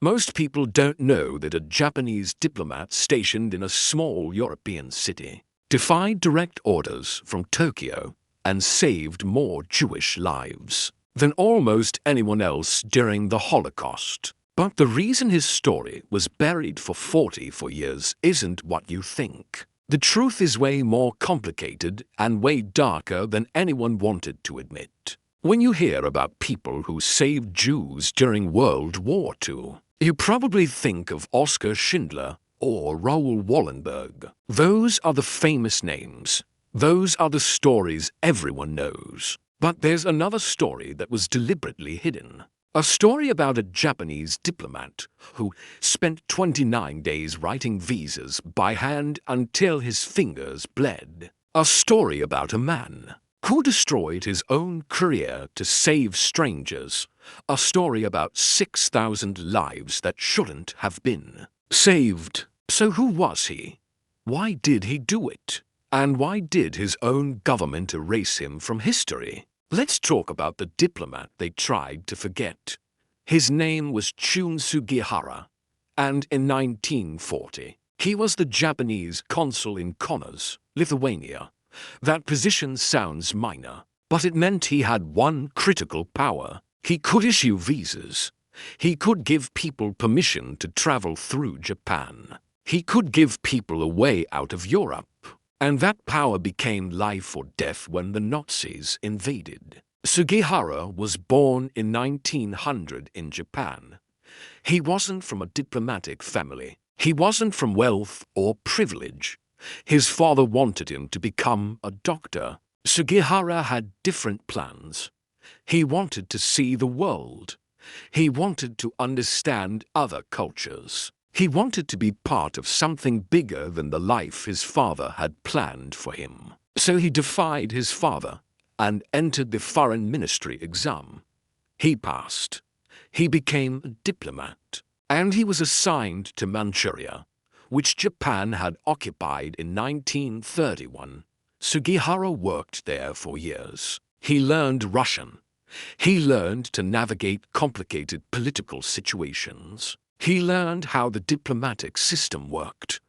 Most people don't know that a Japanese diplomat stationed in a small European city defied direct orders from Tokyo and saved more Jewish lives than almost anyone else during the Holocaust. But the reason his story was buried for 44 years isn't what you think. The truth is way more complicated and way darker than anyone wanted to admit. When you hear about people who saved Jews during World War II, you probably think of Oskar Schindler or Raoul Wallenberg. Those are the famous names. Those are the stories everyone knows. But there's another story that was deliberately hidden. A story about a Japanese diplomat who spent 29 days writing visas by hand until his fingers bled. A story about a man who destroyed his own career to save strangers. A story about 6,000 lives that shouldn't have been saved. So who was he? Why did he do it? And why did his own government erase him from history? Let's talk about the diplomat they tried to forget. His name was Chiune Sugihara, and in 1940, he was the Japanese consul in Kaunas, Lithuania. That position sounds minor, but it meant he had one critical power. He could issue visas. He could give people permission to travel through Japan. He could give people a way out of Europe. And that power became life or death when the Nazis invaded. Sugihara was born in 1900 in Japan. He wasn't from a diplomatic family. He wasn't from wealth or privilege. His father wanted him to become a doctor. Sugihara had different plans. He wanted to see the world. He wanted to understand other cultures. He wanted to be part of something bigger than the life his father had planned for him. So he defied his father and entered the foreign ministry exam. He passed. He became a diplomat, and he was assigned to Manchuria, which Japan had occupied in 1931. Sugihara worked there for years. He learned Russian. He learned to navigate complicated political situations. He learned how the diplomatic system worked.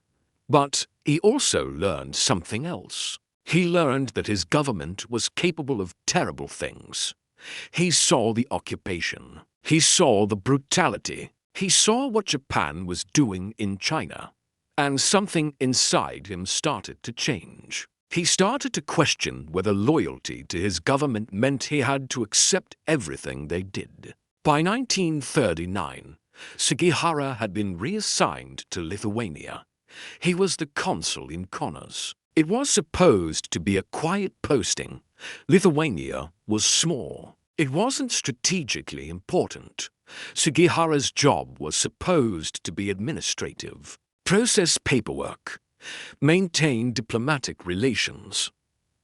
But he also learned something else. He learned that his government was capable of terrible things. He saw the occupation. He saw the brutality. He saw what Japan was doing in China. And something inside him started to change. He started to question whether loyalty to his government meant he had to accept everything they did. By 1939, Sugihara had been reassigned to Lithuania. He was the consul in Kaunas. It was supposed to be a quiet posting. Lithuania was small. It wasn't strategically important. Sugihara's job was supposed to be administrative, process paperwork, maintain diplomatic relations.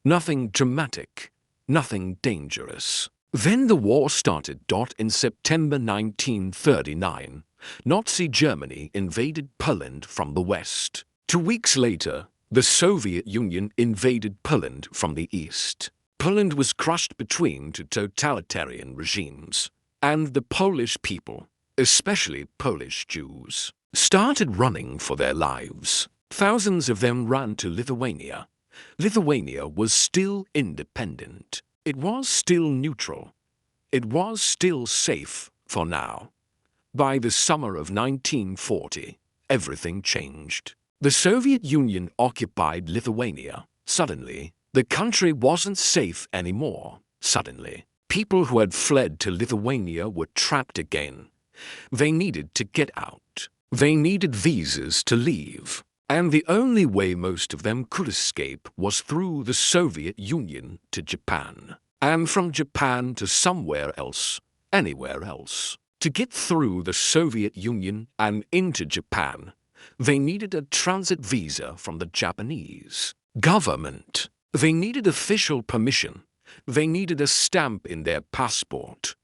Nothing dramatic, nothing dangerous. Then the war started. In September 1939, Nazi Germany invaded Poland from the west. 2 weeks later, the Soviet Union invaded Poland from the east. Poland was crushed between two totalitarian regimes, and the Polish people, especially Polish Jews, started running for their lives. Thousands of them ran to Lithuania. Lithuania was still independent. It was still neutral. It was still safe for now. By the summer of 1940, everything changed. The Soviet Union occupied Lithuania. Suddenly, the country wasn't safe anymore. Suddenly, people who had fled to Lithuania were trapped again. They needed to get out. They needed visas to leave. And the only way most of them could escape was through the Soviet Union to Japan. And from Japan to somewhere else, anywhere else. To get through the Soviet Union and into Japan, they needed a transit visa from the Japanese government. They needed official permission. They needed a stamp in their passport.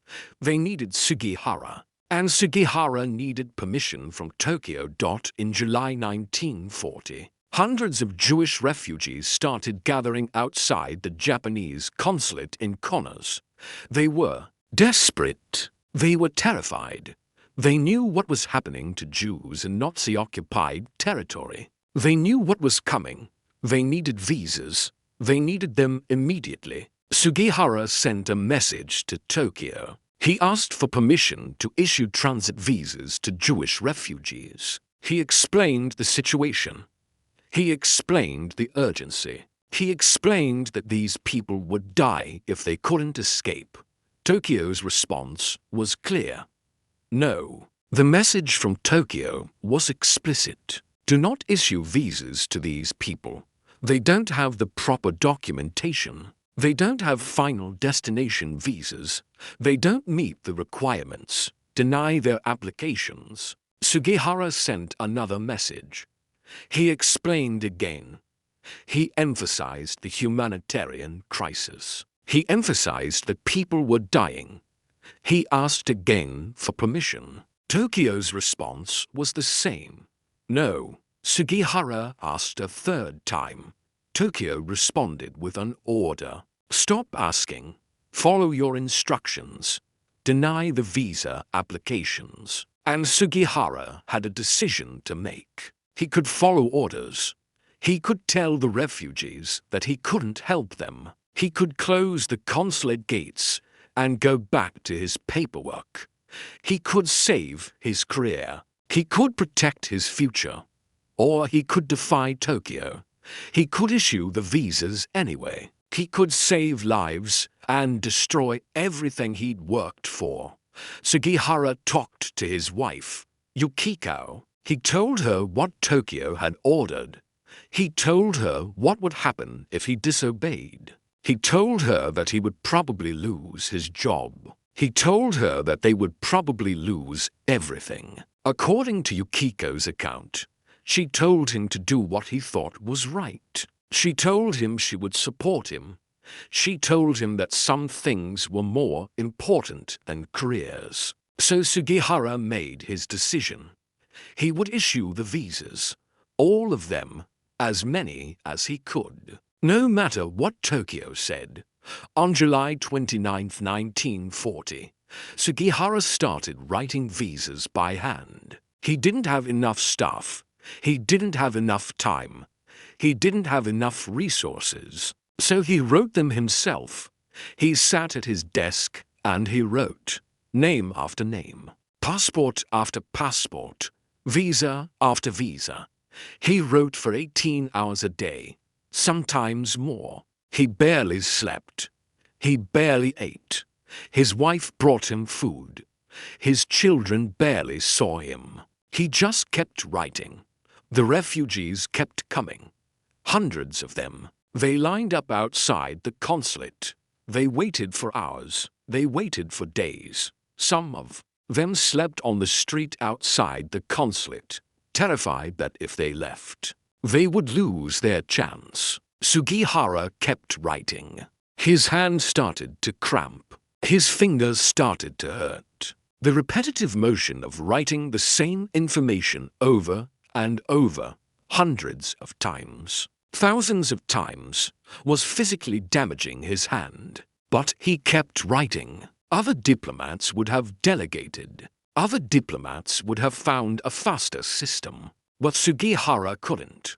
They needed Sugihara. And Sugihara needed permission from Tokyo. In July 1940, hundreds of Jewish refugees started gathering outside the Japanese consulate in Kaunas. They were desperate. They were terrified. They knew what was happening to Jews in Nazi-occupied territory. They knew what was coming. They needed visas. They needed them immediately. Sugihara sent a message to Tokyo. He asked for permission to issue transit visas to Jewish refugees. He explained the situation. He explained the urgency. He explained that these people would die if they couldn't escape. Tokyo's response was clear. No. The message from Tokyo was explicit. Do not issue visas to these people. They don't have the proper documentation. They don't have final destination visas. They don't meet the requirements. Deny their applications. Sugihara sent another message. He explained again. He emphasized the humanitarian crisis. He emphasized that people were dying. He asked again for permission. Tokyo's response was the same. No. Sugihara asked a third time. Tokyo responded with an order. Stop asking. Follow your instructions. Deny the visa applications. And Sugihara had a decision to make. He could follow orders. He could tell the refugees that he couldn't help them. He could close the consulate gates and go back to his paperwork. He could save his career. He could protect his future. Or he could defy Tokyo. He could issue the visas anyway. He could save lives and destroy everything he'd worked for. Sugihara talked to his wife, Yukiko. He told her what Tokyo had ordered. He told her what would happen if he disobeyed. He told her that he would probably lose his job. He told her that they would probably lose everything. According to Yukiko's account, she told him to do what he thought was right. She told him she would support him. She told him that some things were more important than careers. So Sugihara made his decision. He would issue the visas, all of them, as many as he could. No matter what Tokyo said. On July 29, 1940, Sugihara started writing visas by hand. He didn't have enough staff. He didn't have enough time. He didn't have enough resources. So he wrote them himself. He sat at his desk and he wrote, name after name, passport after passport, visa after visa. He wrote for 18 hours a day. Sometimes more. He barely slept. He barely ate. His wife brought him food. His children barely saw him. He just kept writing. The refugees kept coming. Hundreds of them. They lined up outside the consulate. They waited for hours. They waited for days. Some of them slept on the street outside the consulate, terrified that if they left, they would lose their chance. Sugihara kept writing. His hand started to cramp. His fingers started to hurt. The repetitive motion of writing the same information over and over, hundreds of times, thousands of times, was physically damaging his hand. But he kept writing. Other diplomats would have delegated. Other diplomats would have found a faster system. But Sugihara couldn't.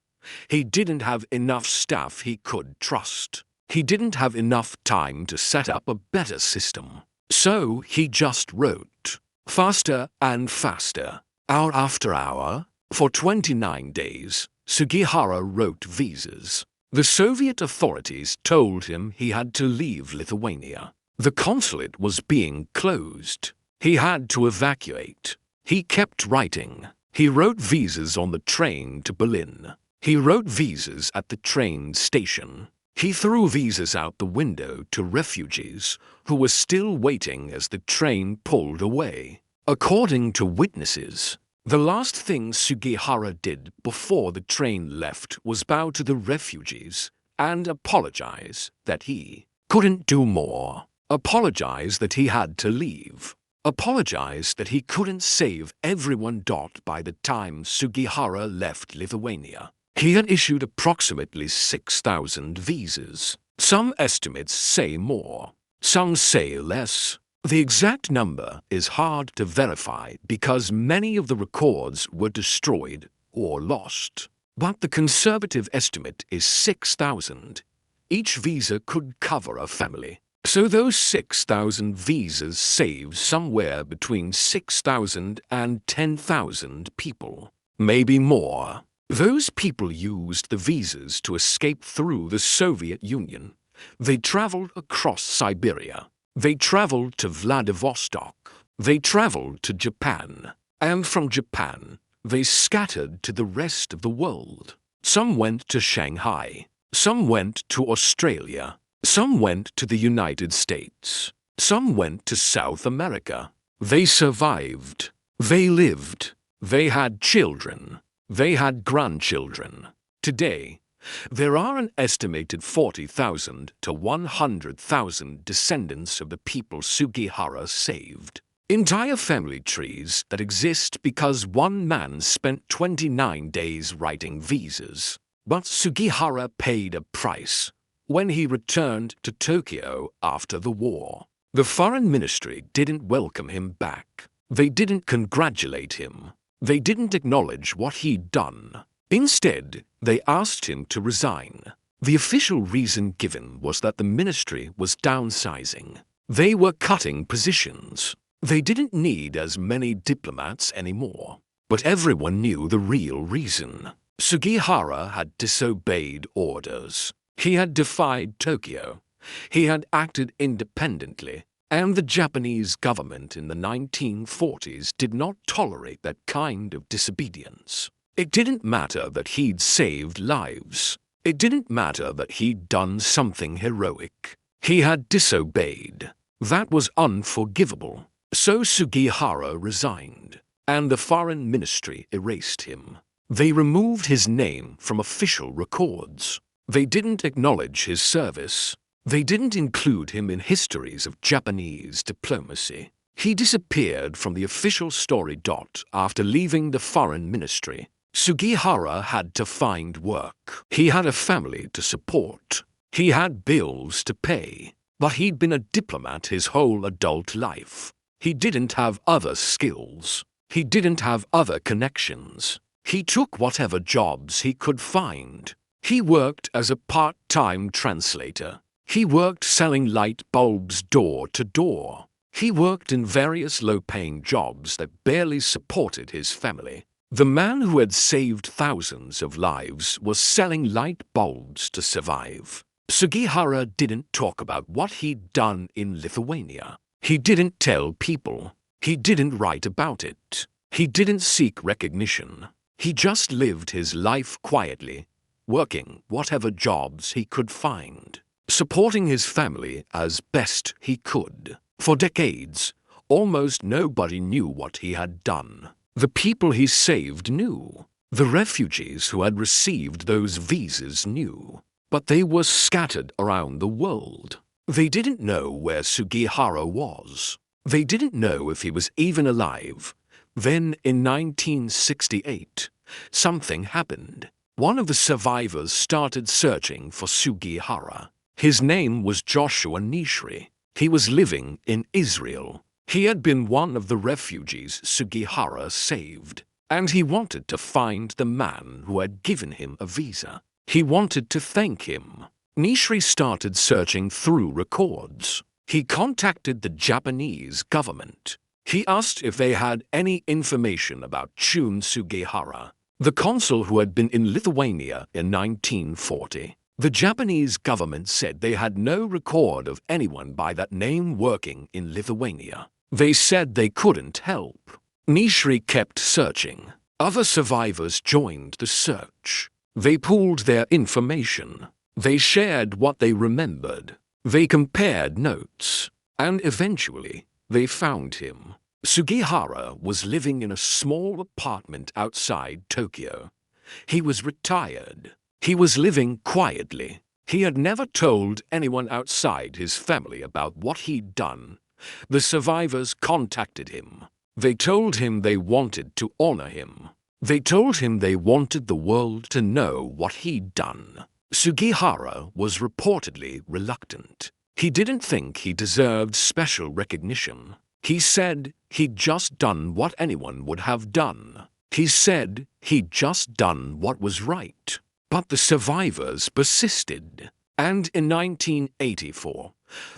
He didn't have enough staff he could trust. He didn't have enough time to set up a better system. So he just wrote. Faster and faster. Hour after hour. For 29 days, Sugihara wrote visas. The Soviet authorities told him he had to leave Lithuania. The consulate was being closed. He had to evacuate. He kept writing. He wrote visas on the train to Berlin. He wrote visas at the train station. He threw visas out the window to refugees who were still waiting as the train pulled away. According to witnesses, the last thing Sugihara did before the train left was bow to the refugees and apologize that he couldn't do more. Apologize that he had to leave. Apologize that he couldn't save everyone. By the time Sugihara left Lithuania, he had issued approximately 6,000 visas. Some estimates say more. Some say less. The exact number is hard to verify because many of the records were destroyed or lost. But the conservative estimate is 6,000. Each visa could cover a family. So those 6,000 visas saved somewhere between 6,000 and 10,000 people. Maybe more. Those people used the visas to escape through the Soviet Union. They traveled across Siberia. They traveled to Vladivostok. They traveled to Japan. And from Japan, they scattered to the rest of the world. Some went to Shanghai. Some went to Australia. Some went to the United States. Some went to South America. They survived. They lived. They had children. They had grandchildren. Today, there are an estimated 40,000 to 100,000 descendants of the people Sugihara saved. Entire family trees that exist because one man spent 29 days writing visas. But Sugihara paid a price when he returned to Tokyo after the war. The foreign ministry didn't welcome him back. They didn't congratulate him. They didn't acknowledge what he'd done. Instead, they asked him to resign. The official reason given was that the ministry was downsizing. They were cutting positions. They didn't need as many diplomats anymore. But everyone knew the real reason. Sugihara had disobeyed orders. He had defied Tokyo. He had acted independently. And the Japanese government in the 1940s did not tolerate that kind of disobedience. It didn't matter that he'd saved lives. It didn't matter that he'd done something heroic. He had disobeyed. That was unforgivable. So Sugihara resigned, and the foreign ministry erased him. They removed his name from official records. They didn't acknowledge his service. They didn't include him in histories of Japanese diplomacy. He disappeared from the official story. After leaving the foreign ministry, Sugihara had to find work. He had a family to support. He had bills to pay. But he'd been a diplomat his whole adult life. He didn't have other skills. He didn't have other connections. He took whatever jobs he could find. He worked as a part-time translator. He worked selling light bulbs door to door. He worked in various low-paying jobs that barely supported his family. The man who had saved thousands of lives was selling light bulbs to survive. Sugihara didn't talk about what he'd done in Lithuania. He didn't tell people. He didn't write about it. He didn't seek recognition. He just lived his life quietly, working whatever jobs he could find, supporting his family as best he could. For decades, almost nobody knew what he had done. The people he saved knew. The refugees who had received those visas knew. But they were scattered around the world. They didn't know where Sugihara was. They didn't know if he was even alive. Then, in 1968, something happened. One of the survivors started searching for Sugihara. His name was Joshua Nishri. He was living in Israel. He had been one of the refugees Sugihara saved, and he wanted to find the man who had given him a visa. He wanted to thank him. Nishri started searching through records. He contacted the Japanese government. He asked if they had any information about Chiune Sugihara, the consul who had been in Lithuania in 1940. The Japanese government said they had no record of anyone by that name working in Lithuania. They said they couldn't help. Nishri kept searching. Other survivors joined the search. They pooled their information. They shared what they remembered. They compared notes. And eventually, they found him. Sugihara was living in a small apartment outside Tokyo. He was retired. He was living quietly. He had never told anyone outside his family about what he'd done. The survivors contacted him. They told him they wanted to honor him. They told him they wanted the world to know what he'd done. Sugihara was reportedly reluctant. He didn't think he deserved special recognition. He said he'd just done what anyone would have done. He said he'd just done what was right. But the survivors persisted. And in 1984,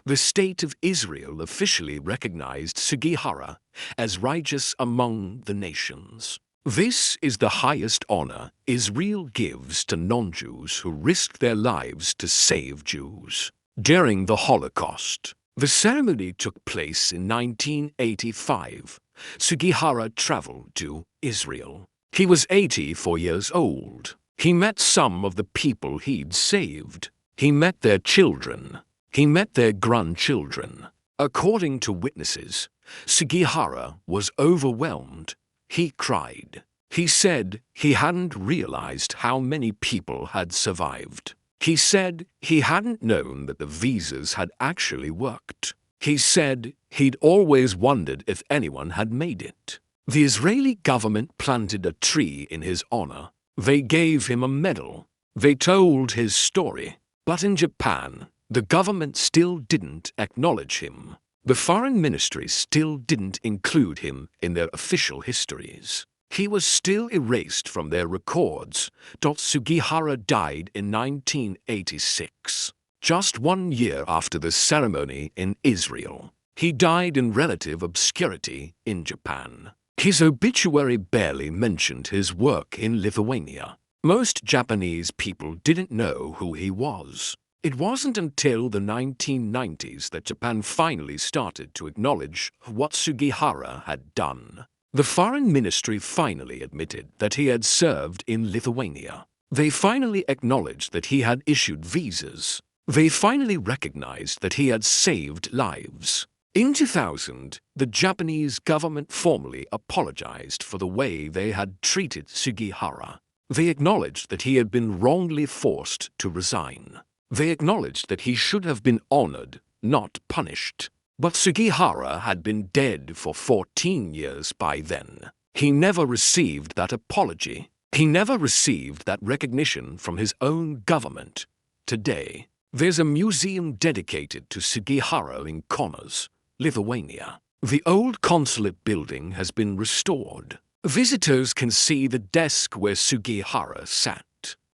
the State of Israel officially recognized Sugihara as righteous among the nations. This is the highest honor Israel gives to non-Jews who risked their lives to save Jews. During the Holocaust, the ceremony took place in 1985. Sugihara traveled to Israel. He was 84 years old. He met some of the people he'd saved. He met their children. He met their grandchildren. According to witnesses, Sugihara was overwhelmed. He cried. He said he hadn't realized how many people had survived. He said he hadn't known that the visas had actually worked. He said he'd always wondered if anyone had made it. The Israeli government planted a tree in his honor. They gave him a medal. They told his story. But in Japan, the government still didn't acknowledge him. The foreign ministry still didn't include him in their official histories. He was still erased from their records. Sugihara died in 1986, just 1 year after the ceremony in Israel. He died in relative obscurity in Japan. His obituary barely mentioned his work in Lithuania. Most Japanese people didn't know who he was. It wasn't until the 1990s that Japan finally started to acknowledge what Sugihara had done. The foreign ministry finally admitted that he had served in Lithuania. They finally acknowledged that he had issued visas. They finally recognized that he had saved lives. In 2000, the Japanese government formally apologized for the way they had treated Sugihara. They acknowledged that he had been wrongly forced to resign. They acknowledged that he should have been honored, not punished. But Sugihara had been dead for 14 years by then. He never received that apology. He never received that recognition from his own government. Today, there's a museum dedicated to Sugihara in Kaunas, Lithuania. The old consulate building has been restored. Visitors can see the desk where Sugihara sat.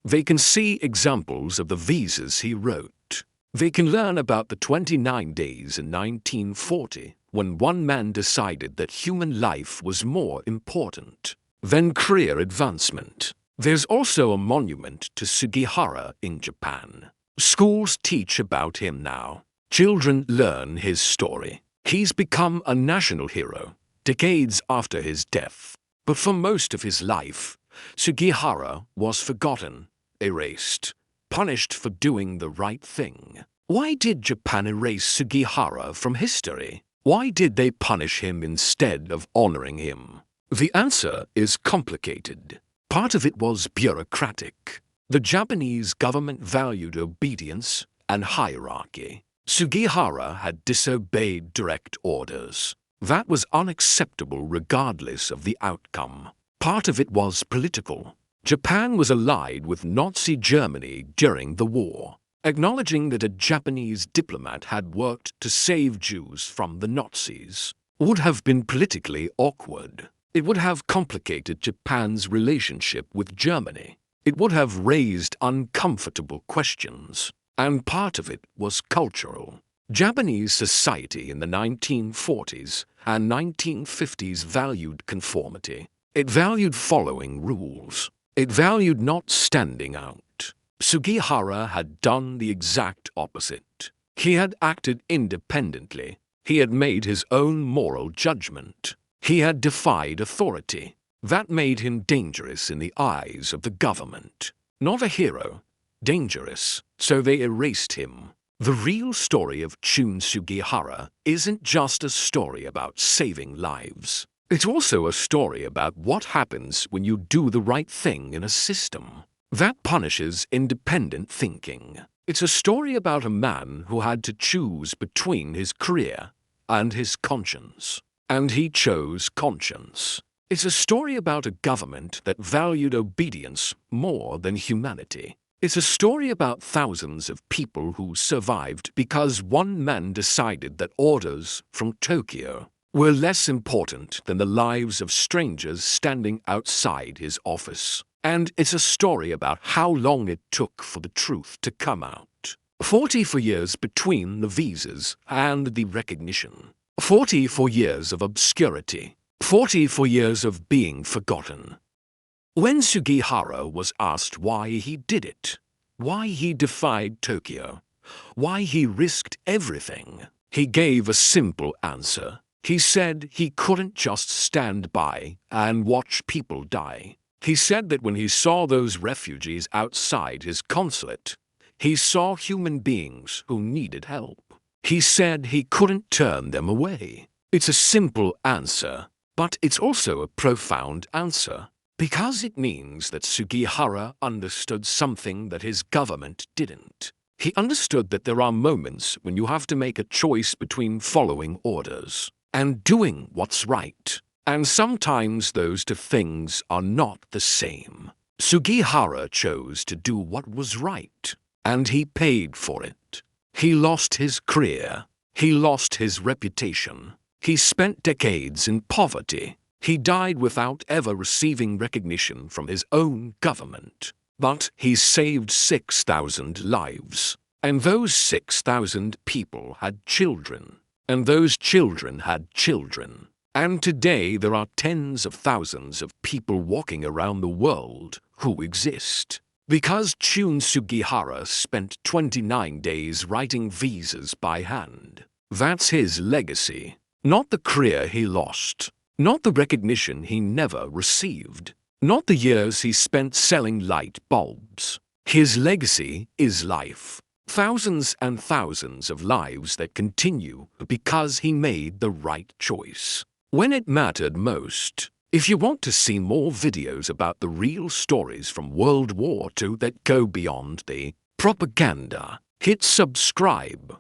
They can see examples of the visas he wrote. They can learn about the 29 days in 1940 when one man decided that human life was more important than career advancement. There's also a monument to Sugihara in Japan. Schools teach about him now. Children learn his story. He's become a national hero decades after his death. But for most of his life, Sugihara was forgotten, erased, punished for doing the right thing. Why did Japan erase Sugihara from history? Why did they punish him instead of honoring him? The answer is complicated. Part of it was bureaucratic. The Japanese government valued obedience and hierarchy. Sugihara had disobeyed direct orders. That was unacceptable regardless of the outcome. Part of it was political. Japan was allied with Nazi Germany during the war. Acknowledging that a Japanese diplomat had worked to save Jews from the Nazis would have been politically awkward. It would have complicated Japan's relationship with Germany. It would have raised uncomfortable questions. And part of it was cultural. Japanese society in the 1940s and 1950s valued conformity. It valued following rules. It valued not standing out. Sugihara had done the exact opposite. He had acted independently. He had made his own moral judgment. He had defied authority. That made him dangerous in the eyes of the government. Not a hero, dangerous, so they erased him. The real story of Chiune Sugihara isn't just a story about saving lives. It's also a story about what happens when you do the right thing in a system that punishes independent thinking. It's a story about a man who had to choose between his career and his conscience. And he chose conscience. It's a story about a government that valued obedience more than humanity. It's a story about thousands of people who survived because one man decided that orders from Tokyo were less important than the lives of strangers standing outside his office. And it's a story about how long it took for the truth to come out. 44 years between the visas and the recognition. 44 years of obscurity. 44 years of being forgotten. When Sugihara was asked why he did it, why he defied Tokyo, why he risked everything, he gave a simple answer. He said he couldn't just stand by and watch people die. He said that when he saw those refugees outside his consulate, he saw human beings who needed help. He said he couldn't turn them away. It's a simple answer, but it's also a profound answer, because it means that Sugihara understood something that his government didn't. He understood that there are moments when you have to make a choice between following orders and doing what's right. And sometimes those two things are not the same. Sugihara chose to do what was right, and he paid for it. He lost his career. He lost his reputation. He spent decades in poverty. He died without ever receiving recognition from his own government. But he saved 6,000 lives. And those 6,000 people had children. And those children had children. And today there are tens of thousands of people walking around the world who exist. Because Chiune Sugihara spent 29 days writing visas by hand. That's his legacy. Not the career he lost. Not the recognition he never received. Not the years he spent selling light bulbs. His legacy is life. Thousands and thousands of lives that continue because he made the right choice. When it mattered most. If you want to see more videos about the real stories from World War II that go beyond the propaganda, hit subscribe.